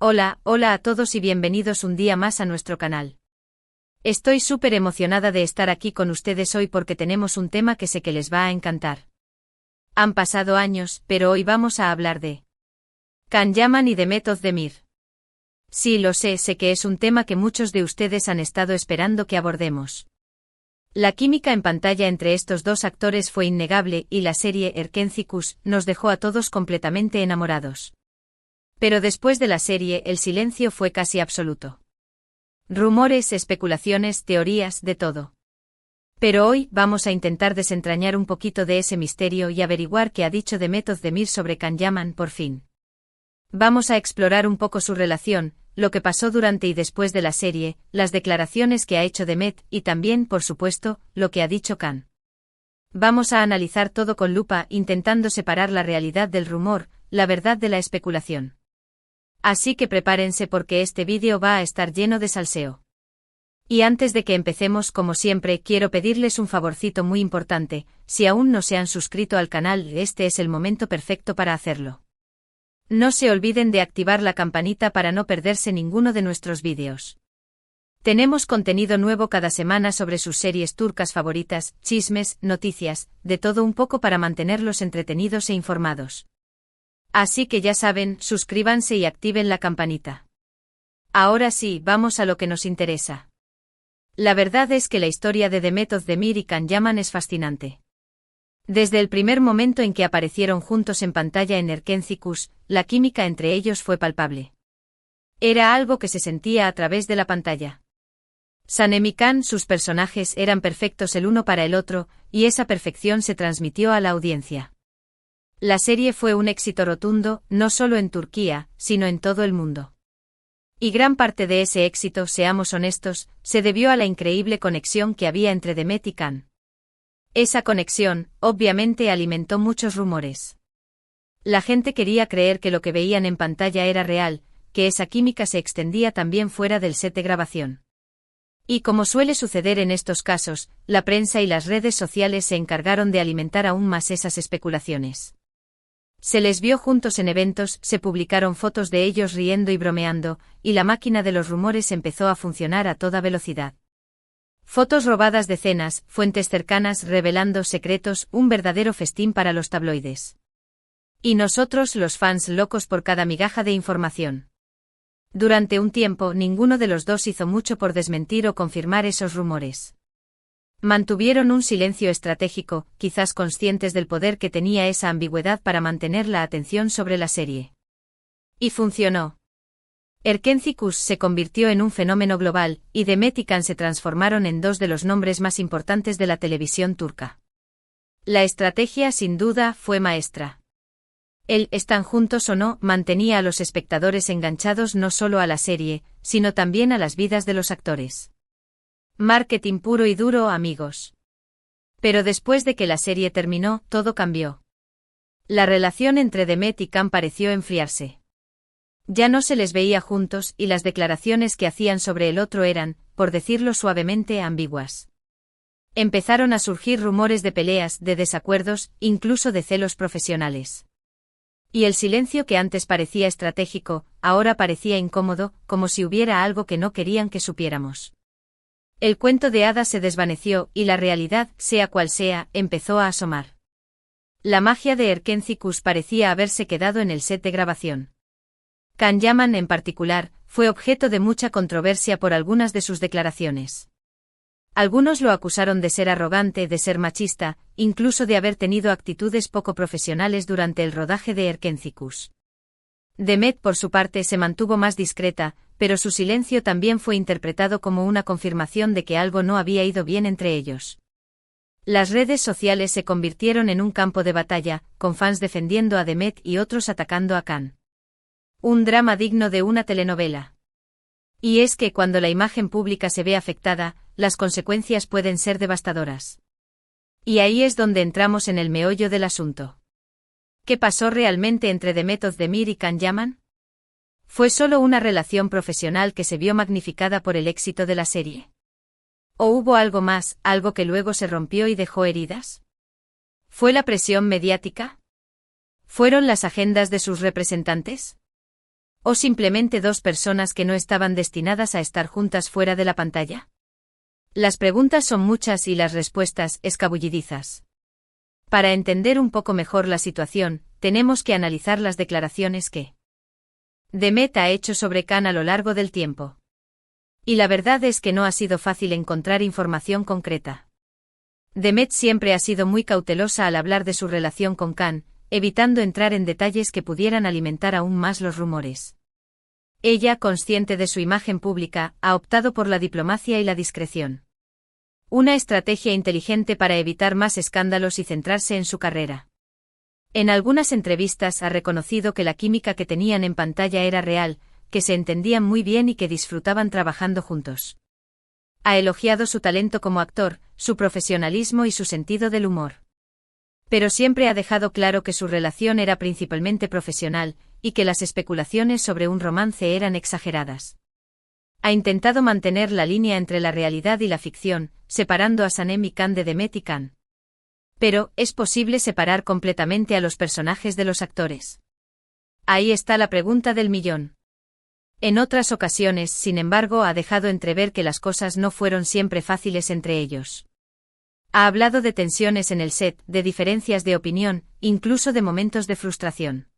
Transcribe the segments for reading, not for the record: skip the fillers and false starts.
Hola a todos y bienvenidos un día más a nuestro canal. Estoy súper emocionada de estar aquí con ustedes hoy porque tenemos un tema que sé que les va a encantar. Han pasado años, pero hoy vamos a hablar de Can Yaman y Demet Özdemir. Sí, lo sé que es un tema que muchos de ustedes han estado esperando que abordemos. La química en pantalla entre estos dos actores fue innegable y la serie Erkenci nos dejó a todos completamente enamorados. Pero después de la serie el silencio fue casi absoluto. Rumores, especulaciones, teorías, de todo. Pero hoy vamos a intentar desentrañar un poquito de ese misterio y averiguar qué ha dicho Demet Özdemir sobre Can Yaman por fin. Vamos a explorar un poco su relación, lo que pasó durante y después de la serie, las declaraciones que ha hecho Demet y también, por supuesto, lo que ha dicho Can. Vamos a analizar todo con lupa intentando separar la realidad del rumor, la verdad de la especulación. Así que prepárense porque este vídeo va a estar lleno de salseo. Y antes de que empecemos, como siempre, quiero pedirles un favorcito muy importante: si aún no se han suscrito al canal, este es el momento perfecto para hacerlo. No se olviden de activar la campanita para no perderse ninguno de nuestros vídeos. Tenemos contenido nuevo cada semana sobre sus series turcas favoritas, chismes, noticias, de todo un poco para mantenerlos entretenidos e informados. Así que ya saben, suscríbanse y activen la campanita. Ahora sí, vamos a lo que nos interesa. La verdad es que la historia de Demet Özdemir y Can Yaman es fascinante. Desde el primer momento en que aparecieron juntos en pantalla en Erkenci, la química entre ellos fue palpable. Era algo que se sentía a través de la pantalla. Sanem y Can, sus personajes eran perfectos el uno para el otro, y esa perfección se transmitió a la audiencia. La serie fue un éxito rotundo, no solo en Turquía, sino en todo el mundo. Y gran parte de ese éxito, seamos honestos, se debió a la increíble conexión que había entre Demet y Can. Esa conexión, obviamente, alimentó muchos rumores. La gente quería creer que lo que veían en pantalla era real, que esa química se extendía también fuera del set de grabación. Y como suele suceder en estos casos, la prensa y las redes sociales se encargaron de alimentar aún más esas especulaciones. Se les vio juntos en eventos, se publicaron fotos de ellos riendo y bromeando, y la máquina de los rumores empezó a funcionar a toda velocidad. Fotos robadas de cenas, fuentes cercanas revelando secretos, un verdadero festín para los tabloides. Y nosotros, los fans, locos por cada migaja de información. Durante un tiempo, ninguno de los dos hizo mucho por desmentir o confirmar esos rumores. Mantuvieron un silencio estratégico, quizás conscientes del poder que tenía esa ambigüedad para mantener la atención sobre la serie. Y funcionó. Erkenci se convirtió en un fenómeno global, y Demet y Can se transformaron en dos de los nombres más importantes de la televisión turca. La estrategia, sin duda, fue maestra. El «están juntos o no» mantenía a los espectadores enganchados no solo a la serie, sino también a las vidas de los actores. Marketing puro y duro, amigos. Pero después de que la serie terminó, todo cambió. La relación entre Demet y Can pareció enfriarse. Ya no se les veía juntos y las declaraciones que hacían sobre el otro eran, por decirlo suavemente, ambiguas. Empezaron a surgir rumores de peleas, de desacuerdos, incluso de celos profesionales. Y el silencio que antes parecía estratégico, ahora parecía incómodo, como si hubiera algo que no querían que supiéramos. El cuento de hadas se desvaneció y la realidad, sea cual sea, empezó a asomar. La magia de Erkenci parecía haberse quedado en el set de grabación. Can Yaman, en particular, fue objeto de mucha controversia por algunas de sus declaraciones. Algunos lo acusaron de ser arrogante, de ser machista, incluso de haber tenido actitudes poco profesionales durante el rodaje de Erkenci. Demet, por su parte, se mantuvo más discreta, pero su silencio también fue interpretado como una confirmación de que algo no había ido bien entre ellos. Las redes sociales se convirtieron en un campo de batalla, con fans defendiendo a Demet y otros atacando a Can. Un drama digno de una telenovela. Y es que cuando la imagen pública se ve afectada, las consecuencias pueden ser devastadoras. Y ahí es donde entramos en el meollo del asunto. ¿Qué pasó realmente entre Demet Özdemir y Can Yaman? ¿Fue solo una relación profesional que se vio magnificada por el éxito de la serie? ¿O hubo algo más, algo que luego se rompió y dejó heridas? ¿Fue la presión mediática? ¿Fueron las agendas de sus representantes? ¿O simplemente dos personas que no estaban destinadas a estar juntas fuera de la pantalla? Las preguntas son muchas y las respuestas escabullidizas. Para entender un poco mejor la situación, tenemos que analizar las declaraciones que Demet ha hecho sobre Khan a lo largo del tiempo. Y la verdad es que no ha sido fácil encontrar información concreta. Demet siempre ha sido muy cautelosa al hablar de su relación con Khan, evitando entrar en detalles que pudieran alimentar aún más los rumores. Ella, consciente de su imagen pública, ha optado por la diplomacia y la discreción. Una estrategia inteligente para evitar más escándalos y centrarse en su carrera. En algunas entrevistas ha reconocido que la química que tenían en pantalla era real, que se entendían muy bien y que disfrutaban trabajando juntos. Ha elogiado su talento como actor, su profesionalismo y su sentido del humor. Pero siempre ha dejado claro que su relación era principalmente profesional, y que las especulaciones sobre un romance eran exageradas. Ha intentado mantener la línea entre la realidad y la ficción, separando a Sanem y Khan de Demet y Khan. Pero, ¿es posible separar completamente a los personajes de los actores? Ahí está la pregunta del millón. En otras ocasiones, sin embargo, ha dejado entrever que las cosas no fueron siempre fáciles entre ellos. Ha hablado de tensiones en el set, de diferencias de opinión, incluso de momentos de frustración.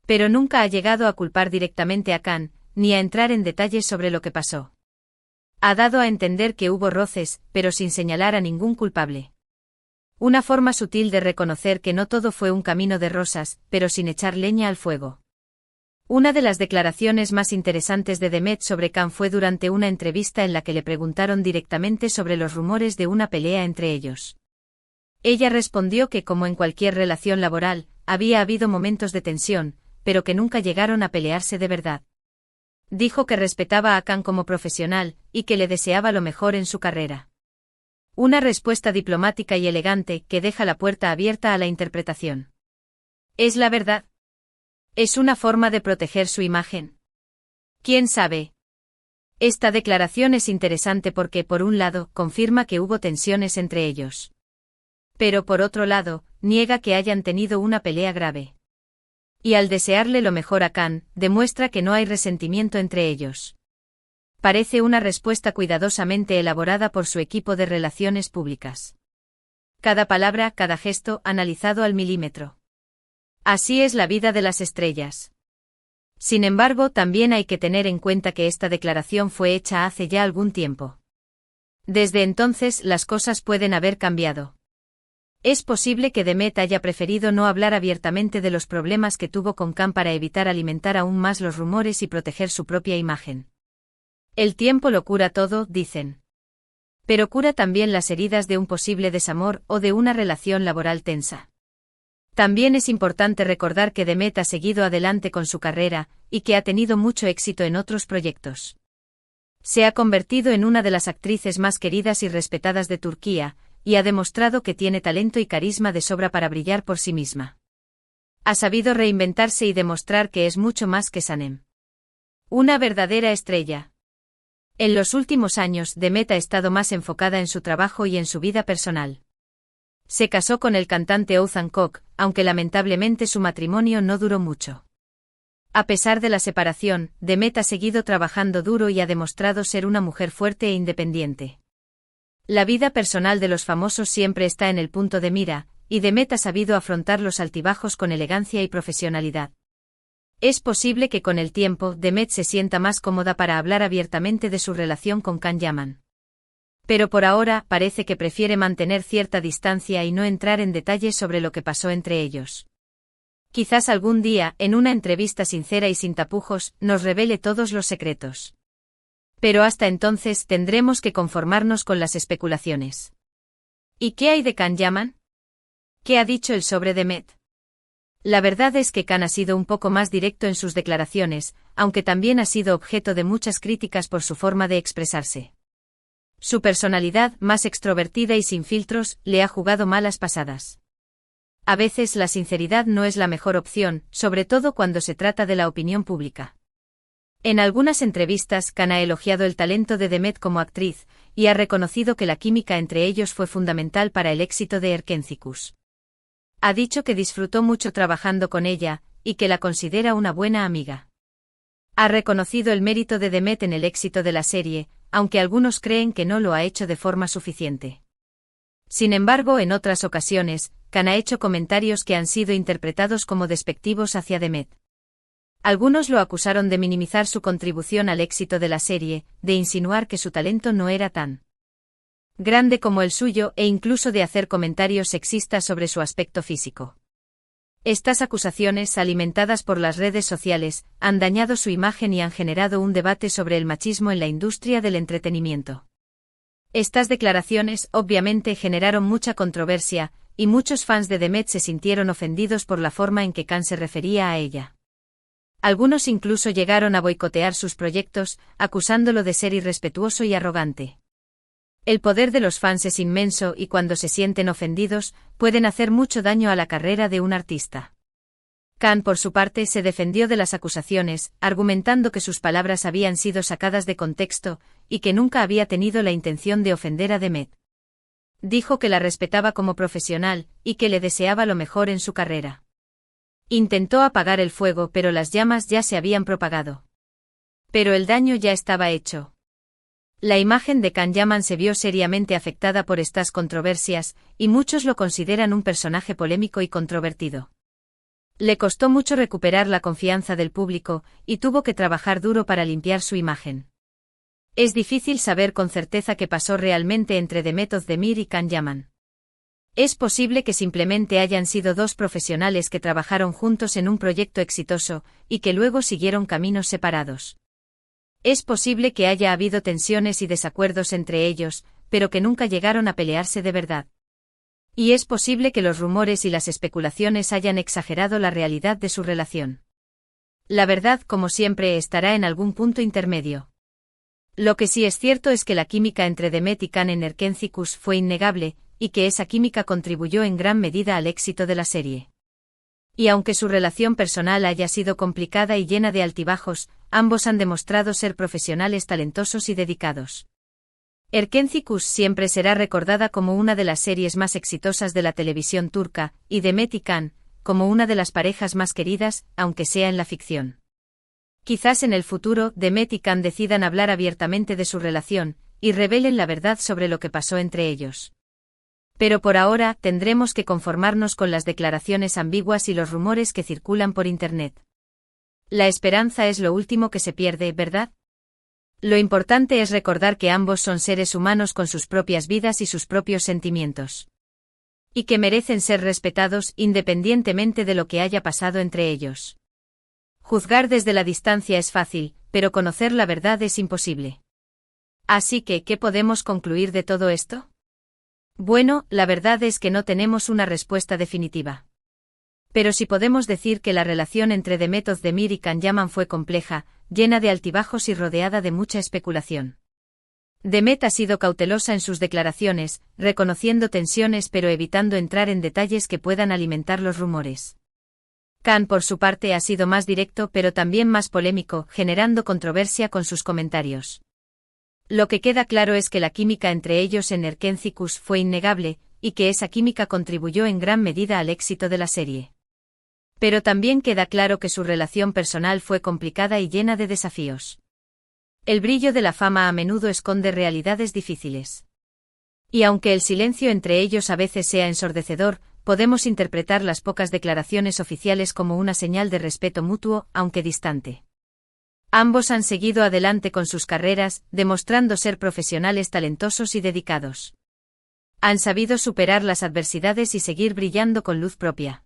Pero nunca ha llegado a culpar directamente a Khan, ni a entrar en detalles sobre lo que pasó. Ha dado a entender que hubo roces, pero sin señalar a ningún culpable. Una forma sutil de reconocer que no todo fue un camino de rosas, pero sin echar leña al fuego. Una de las declaraciones más interesantes de Demet sobre Khan fue durante una entrevista en la que le preguntaron directamente sobre los rumores de una pelea entre ellos. Ella respondió que, como en cualquier relación laboral, había habido momentos de tensión, pero que nunca llegaron a pelearse de verdad. Dijo que respetaba a Khan como profesional, y que le deseaba lo mejor en su carrera. Una respuesta diplomática y elegante que deja la puerta abierta a la interpretación. ¿Es la verdad? ¿Es una forma de proteger su imagen? ¿Quién sabe? Esta declaración es interesante porque, por un lado, confirma que hubo tensiones entre ellos. Pero por otro lado, niega que hayan tenido una pelea grave. Y al desearle lo mejor a Khan, demuestra que no hay resentimiento entre ellos. Parece una respuesta cuidadosamente elaborada por su equipo de relaciones públicas. Cada palabra, cada gesto, analizado al milímetro. Así es la vida de las estrellas. Sin embargo, también hay que tener en cuenta que esta declaración fue hecha hace ya algún tiempo. Desde entonces, las cosas pueden haber cambiado. Es posible que Demet haya preferido no hablar abiertamente de los problemas que tuvo con Khan para evitar alimentar aún más los rumores y proteger su propia imagen. El tiempo lo cura todo, dicen. Pero cura también las heridas de un posible desamor o de una relación laboral tensa. También es importante recordar que Demet ha seguido adelante con su carrera, y que ha tenido mucho éxito en otros proyectos. Se ha convertido en una de las actrices más queridas y respetadas de Turquía, y ha demostrado que tiene talento y carisma de sobra para brillar por sí misma. Ha sabido reinventarse y demostrar que es mucho más que Sanem. Una verdadera estrella. En los últimos años, Demet ha estado más enfocada en su trabajo y en su vida personal. Se casó con el cantante Oğuzhan Koç, aunque lamentablemente su matrimonio no duró mucho. A pesar de la separación, Demet ha seguido trabajando duro y ha demostrado ser una mujer fuerte e independiente. La vida personal de los famosos siempre está en el punto de mira, y Demet ha sabido afrontar los altibajos con elegancia y profesionalidad. Es posible que con el tiempo Demet se sienta más cómoda para hablar abiertamente de su relación con Can Yaman. Pero por ahora parece que prefiere mantener cierta distancia y no entrar en detalles sobre lo que pasó entre ellos. Quizás algún día, en una entrevista sincera y sin tapujos, nos revele todos los secretos. Pero hasta entonces tendremos que conformarnos con las especulaciones. ¿Y qué hay de Can Yaman? ¿Qué ha dicho él sobre Demet? La verdad es que Can ha sido un poco más directo en sus declaraciones, aunque también ha sido objeto de muchas críticas por su forma de expresarse. Su personalidad, más extrovertida y sin filtros, le ha jugado malas pasadas. A veces la sinceridad no es la mejor opción, sobre todo cuando se trata de la opinión pública. En algunas entrevistas, Can ha elogiado el talento de Demet como actriz, y ha reconocido que la química entre ellos fue fundamental para el éxito de Erkenzicus. Ha dicho que disfrutó mucho trabajando con ella, y que la considera una buena amiga. Ha reconocido el mérito de Demet en el éxito de la serie, aunque algunos creen que no lo ha hecho de forma suficiente. Sin embargo, en otras ocasiones, Khan ha hecho comentarios que han sido interpretados como despectivos hacia Demet. Algunos lo acusaron de minimizar su contribución al éxito de la serie, de insinuar que su talento no era tan grande como el suyo e incluso de hacer comentarios sexistas sobre su aspecto físico. Estas acusaciones, alimentadas por las redes sociales, han dañado su imagen y han generado un debate sobre el machismo en la industria del entretenimiento. Estas declaraciones, obviamente, generaron mucha controversia, y muchos fans de Demet se sintieron ofendidos por la forma en que Khan se refería a ella. Algunos incluso llegaron a boicotear sus proyectos, acusándolo de ser irrespetuoso y arrogante. El poder de los fans es inmenso y cuando se sienten ofendidos, pueden hacer mucho daño a la carrera de un artista. Khan, por su parte, se defendió de las acusaciones, argumentando que sus palabras habían sido sacadas de contexto, y que nunca había tenido la intención de ofender a Demet. Dijo que la respetaba como profesional, y que le deseaba lo mejor en su carrera. Intentó apagar el fuego, pero las llamas ya se habían propagado. Pero el daño ya estaba hecho. La imagen de Can Yaman se vio seriamente afectada por estas controversias, y muchos lo consideran un personaje polémico y controvertido. Le costó mucho recuperar la confianza del público, y tuvo que trabajar duro para limpiar su imagen. Es difícil saber con certeza qué pasó realmente entre Demet Özdemir y Can Yaman. Es posible que simplemente hayan sido dos profesionales que trabajaron juntos en un proyecto exitoso, y que luego siguieron caminos separados. Es posible que haya habido tensiones y desacuerdos entre ellos, pero que nunca llegaron a pelearse de verdad. Y es posible que los rumores y las especulaciones hayan exagerado la realidad de su relación. La verdad, como siempre, estará en algún punto intermedio. Lo que sí es cierto es que la química entre Demet y Khan en Erkenci fue innegable, y que esa química contribuyó en gran medida al éxito de la serie. Y aunque su relación personal haya sido complicada y llena de altibajos, ambos han demostrado ser profesionales talentosos y dedicados. Erkenci siempre será recordada como una de las series más exitosas de la televisión turca, y Demet y Khan, como una de las parejas más queridas, aunque sea en la ficción. Quizás en el futuro, Demet y Khan decidan hablar abiertamente de su relación, y revelen la verdad sobre lo que pasó entre ellos. Pero por ahora, tendremos que conformarnos con las declaraciones ambiguas y los rumores que circulan por Internet. La esperanza es lo último que se pierde, ¿verdad? Lo importante es recordar que ambos son seres humanos con sus propias vidas y sus propios sentimientos. Y que merecen ser respetados independientemente de lo que haya pasado entre ellos. Juzgar desde la distancia es fácil, pero conocer la verdad es imposible. Así que, ¿qué podemos concluir de todo esto? Bueno, la verdad es que no tenemos una respuesta definitiva. Pero sí podemos decir que la relación entre Demet Özdemir y Can Yaman fue compleja, llena de altibajos y rodeada de mucha especulación. Demet ha sido cautelosa en sus declaraciones, reconociendo tensiones pero evitando entrar en detalles que puedan alimentar los rumores. Can, por su parte, ha sido más directo pero también más polémico, generando controversia con sus comentarios. Lo que queda claro es que la química entre ellos en Erkenci fue innegable, y que esa química contribuyó en gran medida al éxito de la serie. Pero también queda claro que su relación personal fue complicada y llena de desafíos. El brillo de la fama a menudo esconde realidades difíciles. Y aunque el silencio entre ellos a veces sea ensordecedor, podemos interpretar las pocas declaraciones oficiales como una señal de respeto mutuo, aunque distante. Ambos han seguido adelante con sus carreras, demostrando ser profesionales talentosos y dedicados. Han sabido superar las adversidades y seguir brillando con luz propia.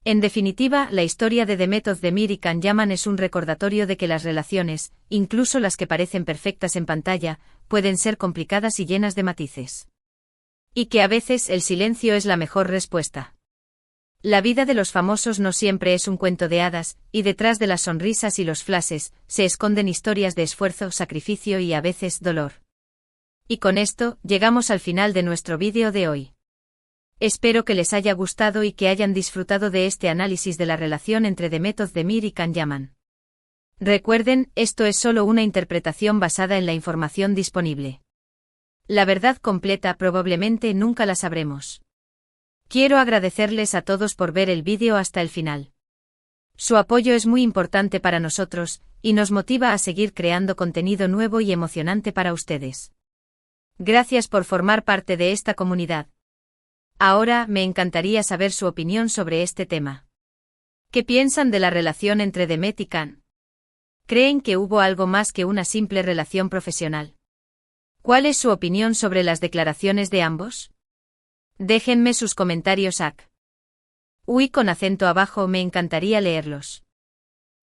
En definitiva, la historia de Demet Özdemir y Can Yaman es un recordatorio de que las relaciones, incluso las que parecen perfectas en pantalla, pueden ser complicadas y llenas de matices. Y que a veces el silencio es la mejor respuesta. La vida de los famosos no siempre es un cuento de hadas, y detrás de las sonrisas y los flashes, se esconden historias de esfuerzo, sacrificio y a veces dolor. Y con esto, llegamos al final de nuestro vídeo de hoy. Espero que les haya gustado y que hayan disfrutado de este análisis de la relación entre Demet Özdemir y Can Yaman. Recuerden, esto es solo una interpretación basada en la información disponible. La verdad completa probablemente nunca la sabremos. Quiero agradecerles a todos por ver el vídeo hasta el final. Su apoyo es muy importante para nosotros, y nos motiva a seguir creando contenido nuevo y emocionante para ustedes. Gracias por formar parte de esta comunidad. Ahora, me encantaría saber su opinión sobre este tema. ¿Qué piensan de la relación entre Demet y Can? ¿Creen que hubo algo más que una simple relación profesional? ¿Cuál es su opinión sobre las declaraciones de ambos? Déjenme sus comentarios con acento abajo, me encantaría leerlos.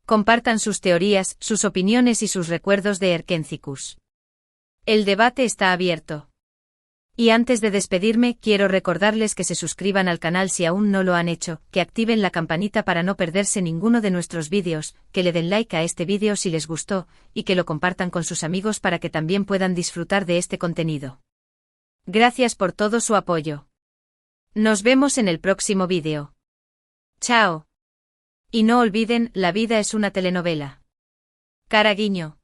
Compartan sus teorías, sus opiniones y sus recuerdos de Erkentzikos. El debate está abierto. Y antes de despedirme, quiero recordarles que se suscriban al canal si aún no lo han hecho, que activen la campanita para no perderse ninguno de nuestros vídeos, que le den like a este vídeo si les gustó, y que lo compartan con sus amigos para que también puedan disfrutar de este contenido. Gracias por todo su apoyo. Nos vemos en el próximo vídeo. Chao. Y no olviden, la vida es una telenovela. Cara guiño.